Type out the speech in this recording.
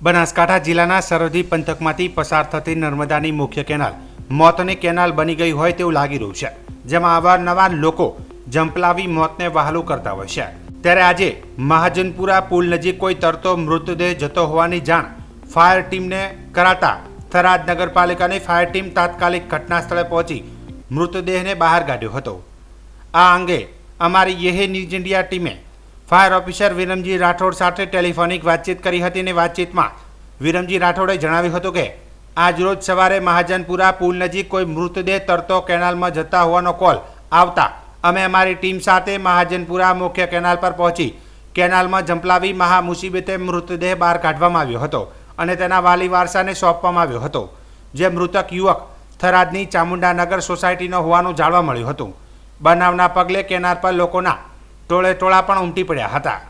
બનાસકાંઠા જિલ્લાના સરહદી પંથકમાંથી પસાર થતી નર્મદાની મુખ્ય કેનાલ મોતની કેનાલ બની ગઈ હોય તેવું લાગી રહ્યું છે, જેમાં અવારનવાર લોકો જંપલાવી મોતને વહાલું કરતા હોય છે। ત્યારે આજે મહાજનપુરા પુલ નજીક કોઈ તરતો મૃતદેહ જતો હોવાની જાણ ફાયર ટીમને કરાતા થરાદ નગરપાલિકાની ફાયર ટીમ તાત્કાલિક ઘટના સ્થળે પહોંચી મૃતદેહને બહાર કાઢ્યો હતો। આ અંગે અમારી યહે ન્યૂઝ ઇન્ડિયા ટીમે ફાયર ઓફિસર વિરમજી રાઠોડ સાથે ટેલિફોનિક વાતચીત કરી હતી અને વાતચીતમાં વિરમજી રાઠોડે જણાવ્યું હતું કે આજરોજ સવારે મહાજનપુરા પુલ નજીક કોઈ મૃતદેહ તરતો કેનાલમાં જતા હોવાનો કોલ આવતા અમે અમારી ટીમ સાથે મહાજનપુરા મુખ્ય કેનાલ પર પહોંચી કેનાલમાં જંપલાવી મહા મુસીબતે મૃતદેહ બહાર કાઢવામાં આવ્યો હતો અને તેના વાલી વારસાને સોંપવામાં આવ્યો હતો, જે મૃતક યુવક થરાદની ચામુંડાનગર સોસાયટીનો હોવાનું જાણવા મળ્યું હતું। બનાવના પગલે કેનાલ પર લોકોના ટોળે ટોળા પણ ઉમટી પડ્યા હતા।